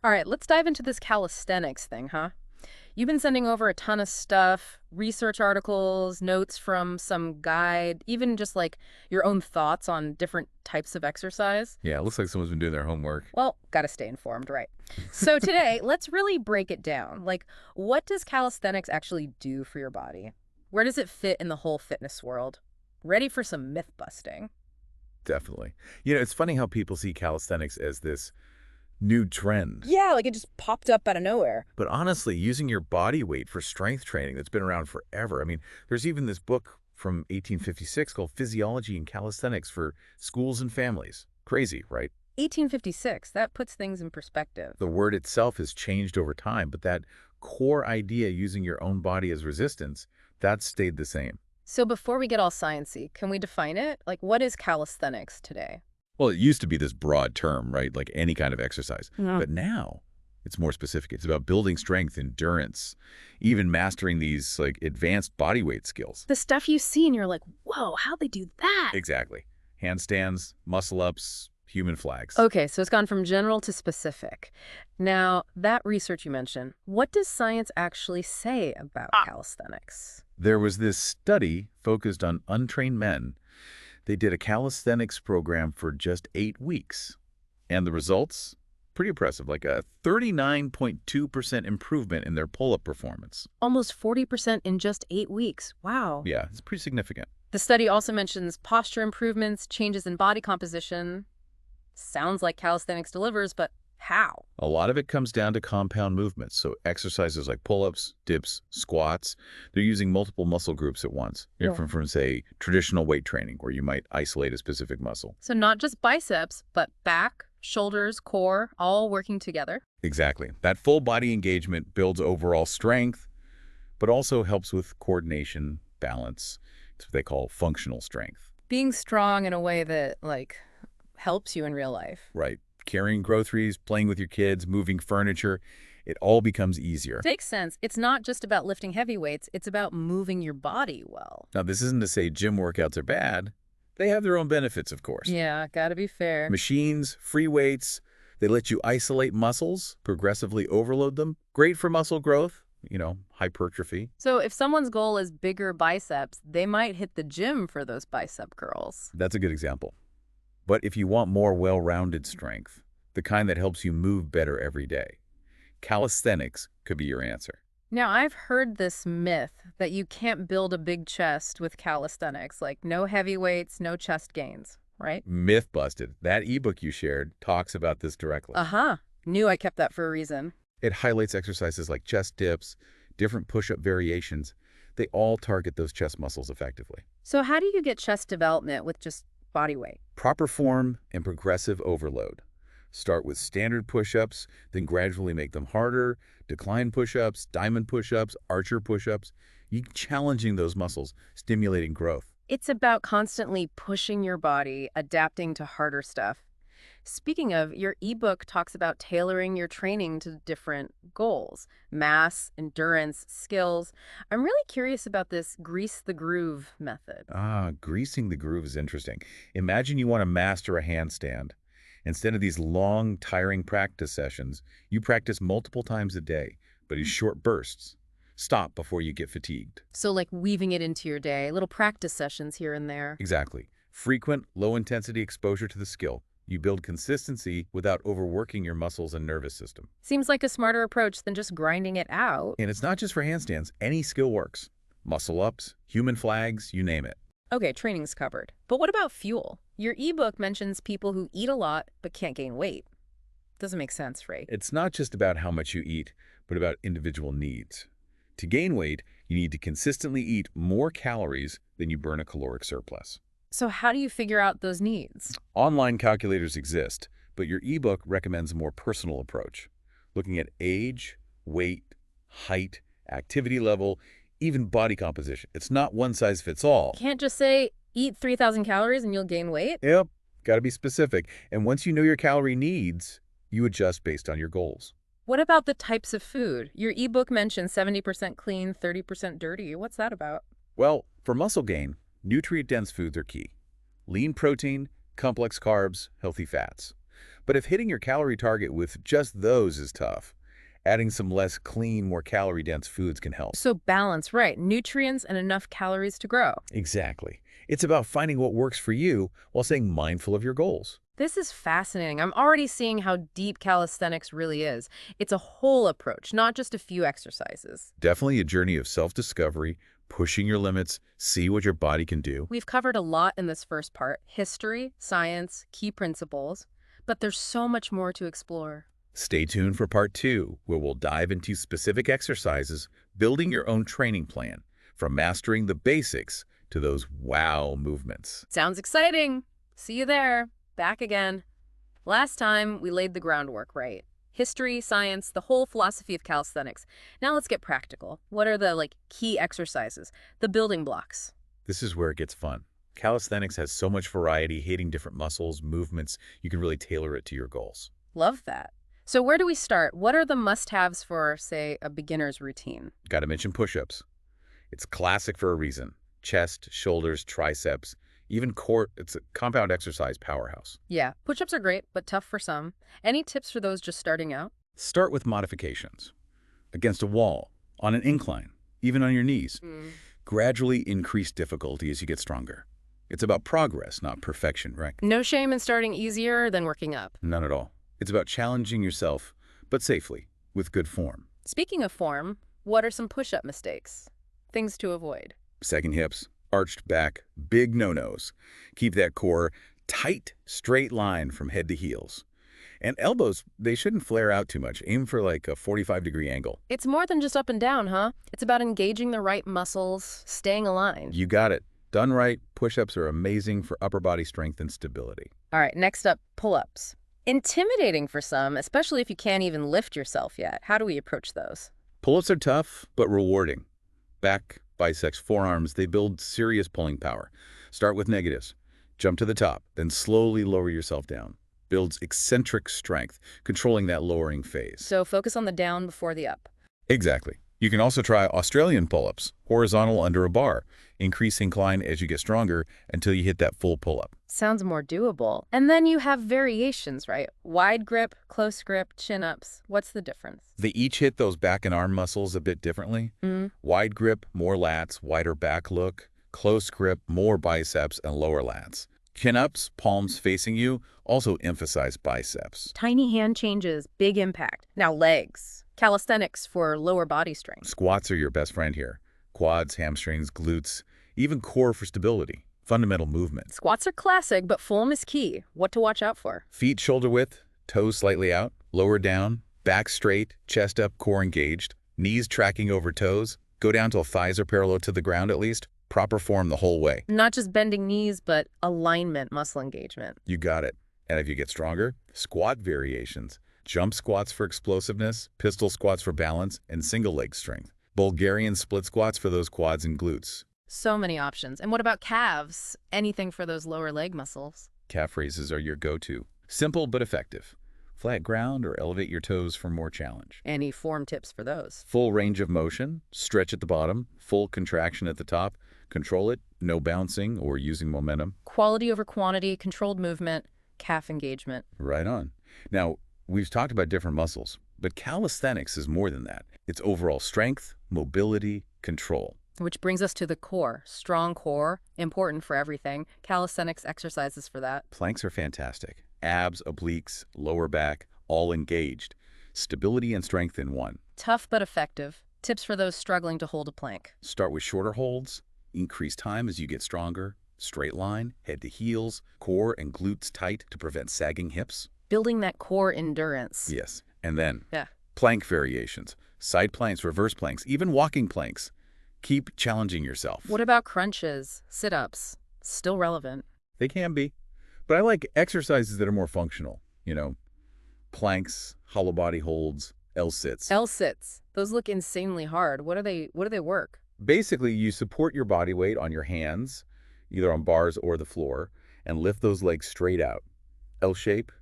All right, let's dive into this calisthenics thing, huh? You've been sending over a ton of stuff, research articles, notes from some guide, even just like your own thoughts on different types of exercise. Yeah, it looks like someone's been doing their homework. Well, gotta stay informed, right? So today, let's really break it down. Like, what does calisthenics actually do for your body? Where does it fit in the whole fitness world? Ready for some myth busting. Definitely. It's funny how people see calisthenics as this new trend. Yeah, like it just popped up out of nowhere. But honestly, using your body weight for strength training that's been around forever. I mean, there's even this book from 1856 called Physiology and Calisthenics for Schools and Families. Crazy, right? 1856, that puts things in perspective. The word itself has changed over time, but that core idea using your own body as resistance, that's stayed the same. So before we get all sciencey, can we define it? Like, what is calisthenics today? Well, it used to be this broad term, right? Like any kind of exercise. Yeah. But now it's more specific. It's about building strength, endurance, even mastering these like advanced body weight skills. The stuff you see and you're like, whoa, how'd they do that? Exactly. Handstands, muscle ups, human flags. Okay, so it's gone from general to specific. Now, that research you mentioned, what does science actually say about calisthenics? There was this study focused on untrained men. They did a calisthenics program for just 8 weeks. And the results? Pretty impressive, like a 39.2% improvement in their pull-up performance. Almost 40% in just 8 weeks. Wow. Yeah, it's pretty significant. The study also mentions posture improvements, changes in body composition. Sounds like calisthenics delivers, but how? A lot of it comes down to compound movements, so exercises like pull-ups, dips, squats, they're using multiple muscle groups at once. Yeah. Different from, say, traditional weight training, where you might isolate a specific muscle. So not just biceps, but back, shoulders, core, all working together. Exactly. That full body engagement builds overall strength, but also helps with coordination, balance. It's what they call functional strength. Being strong in a way that, like, helps you in real life. Right. Carrying groceries, playing with your kids, moving furniture, it all becomes easier. Makes sense. It's not just about lifting heavy weights, it's about moving your body well. Now, this isn't to say gym workouts are bad. They have their own benefits, of course. Yeah, gotta be fair. Machines, free weights, they let you isolate muscles, progressively overload them. Great for muscle growth, hypertrophy. So if someone's goal is bigger biceps, they might hit the gym for those bicep curls. That's a good example. But if you want more well-rounded strength, the kind that helps you move better every day, calisthenics could be your answer. Now, I've heard this myth that you can't build a big chest with calisthenics, like no heavy weights, no chest gains, right? Myth busted. That ebook you shared talks about this directly. Uh-huh. Knew I kept that for a reason. It highlights exercises like chest dips, different push-up variations. They all target those chest muscles effectively. So how do you get chest development with just body weight? Proper form and progressive overload. Start with standard push-ups, then gradually make them harder, decline push-ups, diamond push-ups, archer push-ups. You challenging those muscles, stimulating growth. It's about constantly pushing your body, adapting to harder stuff. Speaking of, your ebook talks about tailoring your training to different goals, mass, endurance, skills. I'm really curious about this grease the groove method. Greasing the groove is interesting. Imagine you want to master a handstand. Instead of these long, tiring practice sessions, you practice multiple times a day, but in short bursts. Stop before you get fatigued. So like weaving it into your day, little practice sessions here and there. Exactly. Frequent, low-intensity exposure to the skill. You build consistency without overworking your muscles and nervous system. Seems like a smarter approach than just grinding it out. And it's not just for handstands. Any skill works. Muscle ups, human flags, you name it. Okay, training's covered. But what about fuel? Your ebook mentions people who eat a lot but can't gain weight. Doesn't make sense, right? It's not just about how much you eat, but about individual needs. To gain weight, you need to consistently eat more calories than you burn a caloric surplus. So how do you figure out those needs? Online calculators exist, but your ebook recommends a more personal approach, looking at age, weight, height, activity level, even body composition. It's not one size fits all. Can't just say, eat 3,000 calories and you'll gain weight? Yep, got to be specific. And once you know your calorie needs, you adjust based on your goals. What about the types of food? Your ebook mentions 70% clean, 30% dirty. What's that about? Well, for muscle gain, nutrient-dense foods are key. Lean protein, complex carbs, healthy fats. But if hitting your calorie target with just those is tough, adding some less clean, more calorie-dense foods can help. So balance, right? Nutrients and enough calories to grow. Exactly. It's about finding what works for you while staying mindful of your goals. This is fascinating. I'm already seeing how deep calisthenics really is. It's a whole approach, not just a few exercises. Definitely a journey of self-discovery, pushing your limits, see what your body can do. We've covered a lot in this first part: history, science, key principles, but there's so much more to explore. Stay tuned for part 2, where we'll dive into specific exercises, building your own training plan, from mastering the basics to those wow movements. Sounds exciting. See you there. Back again. Last time, we laid the groundwork, right? History, science, the whole philosophy of calisthenics. Now let's get practical. What are the, key exercises, the building blocks? This is where it gets fun. Calisthenics has so much variety, hitting different muscles, movements, you can really tailor it to your goals. Love that. So where do we start? What are the must-haves for, say, a beginner's routine? Got to mention push-ups. It's classic for a reason. Chest, shoulders, triceps, even core. It's a compound exercise powerhouse. Yeah, push-ups are great, but tough for some. Any tips for those just starting out? Start with modifications. Against a wall, on an incline, even on your knees. Gradually increase difficulty as you get stronger. It's about progress, not perfection, right? No shame in starting easier than working up. None at all. It's about challenging yourself, but safely, with good form. Speaking of form, what are some push-up mistakes? Things to avoid. Sagging hips, arched back, big no-nos. Keep that core tight, straight line from head to heels. And elbows, they shouldn't flare out too much. Aim for like a 45-degree angle. It's more than just up and down, huh? It's about engaging the right muscles, staying aligned. You got it. Done right, push-ups are amazing for upper body strength and stability. All right, next up, pull-ups. Intimidating for some, especially if you can't even lift yourself yet. How do we approach those? Pull-ups are tough, but rewarding. Back, biceps, forearms, they build serious pulling power. Start with negatives. Jump to the top, then slowly lower yourself down. Builds eccentric strength, controlling that lowering phase. So focus on the down before the up. Exactly. You can also try Australian pull-ups, horizontal under a bar. Increase incline as you get stronger until you hit that full pull-up. Sounds more doable. And then you have variations, right? Wide grip, close grip, chin-ups. What's the difference? They each hit those back and arm muscles a bit differently. Wide grip, more lats, wider back look. Close grip, more biceps and lower lats. Chin-ups, palms facing you, also emphasize biceps. Tiny hand changes, big impact. Now legs. Calisthenics for lower body strength. Squats are your best friend here. Quads, hamstrings, glutes, even core for stability. Fundamental movement. Squats are classic, but form is key. What to watch out for? Feet shoulder width, toes slightly out, lower down, back straight, chest up, core engaged, knees tracking over toes, go down till thighs are parallel to the ground at least. Proper form the whole way. Not just bending knees, but alignment, muscle engagement. You got it. And if you get stronger, squat variations. Jump squats for explosiveness, pistol squats for balance, and single leg strength. Bulgarian split squats for those quads and glutes. So many options. And what about calves? Anything for those lower leg muscles? Calf raises are your go-to. Simple but effective. Flat ground or elevate your toes for more challenge. Any form tips for those? Full range of motion, stretch at the bottom, full contraction at the top. Control it, no bouncing or using momentum. Quality over quantity, controlled movement, calf engagement. Right on. Now, we've talked about different muscles, but calisthenics is more than that. It's overall strength, mobility, control. Which brings us to the core. Strong core, important for everything. Calisthenics exercises for that. Planks are fantastic. Abs, obliques, lower back, all engaged. Stability and strength in one. Tough but effective. Tips for those struggling to hold a plank. Start with shorter holds. Increase time as you get stronger. Straight line, head to heels, core and glutes tight to prevent sagging hips. Building that core endurance. Yes. And then Yeah. plank variations. Side planks, reverse planks, even walking planks. Keep challenging yourself. What about crunches, sit-ups? Still relevant. They can be. But I like exercises that are more functional. Planks, hollow body holds, L-sits. L-sits. Those look insanely hard. What do they work? Basically, you support your body weight on your hands, either on bars or the floor, and lift those legs straight out. L-shape,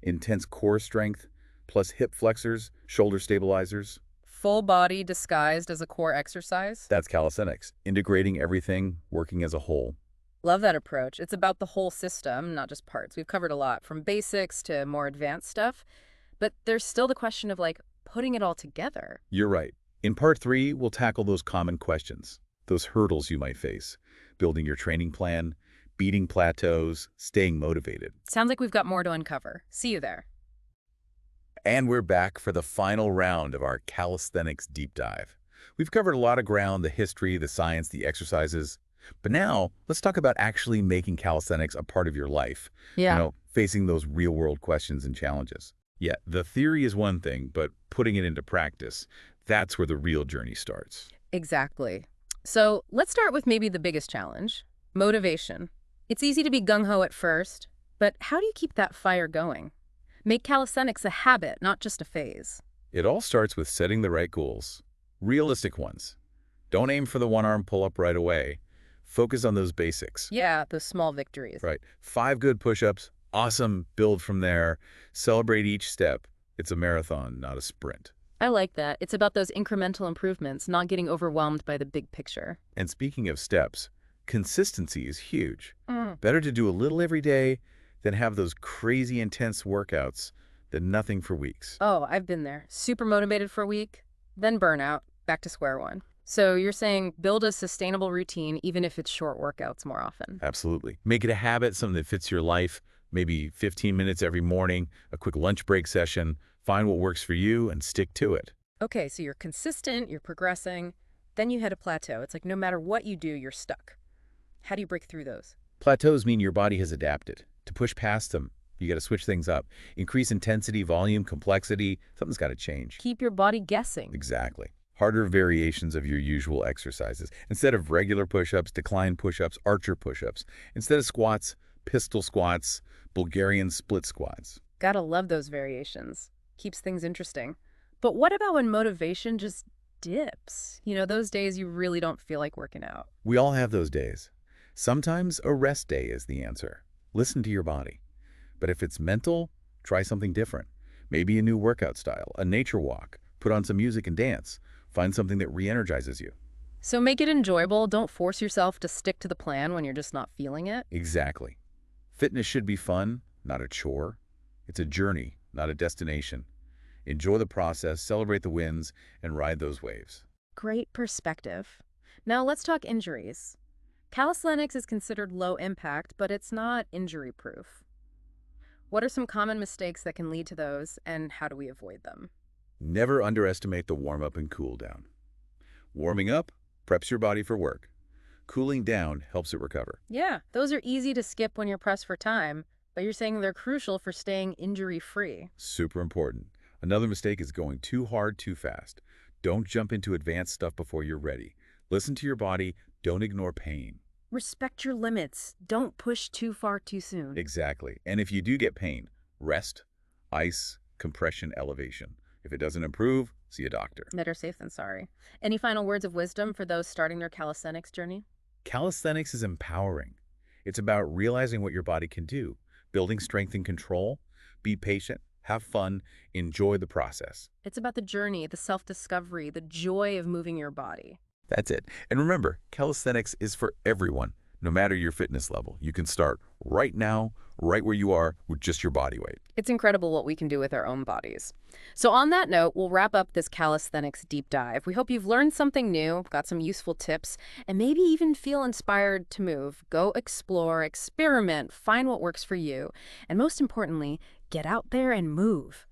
intense core strength, plus hip flexors, shoulder stabilizers. Full body disguised as a core exercise? That's calisthenics, integrating everything, working as a whole. Love that approach. It's about the whole system, not just parts. We've covered a lot, from basics to more advanced stuff. But there's still the question of, like, putting it all together. You're right. In part 3, we'll tackle those common questions, those hurdles you might face, building your training plan, beating plateaus, staying motivated. Sounds like we've got more to uncover. See you there. And we're back for the final round of our calisthenics deep dive. We've covered a lot of ground, the history, the science, the exercises. But now, let's talk about actually making calisthenics a part of your life. Yeah. Facing those real-world questions and challenges. Yeah, the theory is one thing, but putting it into practice, that's where the real journey starts. Exactly. So let's start with maybe the biggest challenge, motivation. It's easy to be gung-ho at first, but how do you keep that fire going? Make calisthenics a habit, not just a phase. It all starts with setting the right goals. Realistic ones. Don't aim for the one-arm pull-up right away. Focus on those basics. Yeah, those small victories. Right. 5 good push-ups. Awesome. Build from there. Celebrate each step. It's a marathon, not a sprint. I like that. It's about those incremental improvements, not getting overwhelmed by the big picture. And speaking of steps, consistency is huge. Better to do a little every day than have those crazy intense workouts than nothing for weeks. Oh, I've been there. Super motivated for a week, then burnout, back to square one. So you're saying build a sustainable routine even if it's short workouts more often. Absolutely. Make it a habit, something that fits your life, maybe 15 minutes every morning, a quick lunch break session. Find what works for you and stick to it. Okay, so you're consistent, you're progressing, then you hit a plateau. It's like no matter what you do, you're stuck. How do you break through those? Plateaus mean your body has adapted. To push past them, you got to switch things up. Increase intensity, volume, complexity. Something's got to change. Keep your body guessing. Exactly. Harder variations of your usual exercises. Instead of regular push-ups, decline push-ups, archer push-ups. Instead of squats, pistol squats, Bulgarian split squats. Gotta love those variations. Keeps things interesting. But what about when motivation just dips? You know, those days you really don't feel like working out. We all have those days. Sometimes a rest day is the answer. Listen to your body. But if it's mental, try something different. Maybe a new workout style, a nature walk, put on some music and dance. Find something that re-energizes you. So make it enjoyable. Don't force yourself to stick to the plan when you're just not feeling it. Exactly. Fitness should be fun, not a chore. It's a journey, not a destination. Enjoy the process, celebrate the wins, and ride those waves. Great perspective. Now let's talk injuries. Calisthenics is considered low impact, but it's not injury-proof. What are some common mistakes that can lead to those, and how do we avoid them? Never underestimate the warm-up and cool-down. Warming up preps your body for work. Cooling down helps it recover. Yeah, those are easy to skip when you're pressed for time, but you're saying they're crucial for staying injury-free. Super important. Another mistake is going too hard too fast. Don't jump into advanced stuff before you're ready. Listen to your body. Don't ignore pain. Respect your limits. Don't push too far too soon. Exactly. And if you do get pain, rest, ice, compression, elevation. If it doesn't improve, see a doctor. Better safe than sorry. Any final words of wisdom for those starting their calisthenics journey? Calisthenics is empowering. It's about realizing what your body can do, building strength and control. Be patient, have fun, enjoy the process. It's about the journey, the self-discovery, the joy of moving your body. That's it. And remember, calisthenics is for everyone, no matter your fitness level. You can start right now, right where you are, with just your body weight. It's incredible what we can do with our own bodies. So on that note, we'll wrap up this calisthenics deep dive. We hope you've learned something new, got some useful tips, and maybe even feel inspired to move. Go explore, experiment, find what works for you, and most importantly, get out there and move.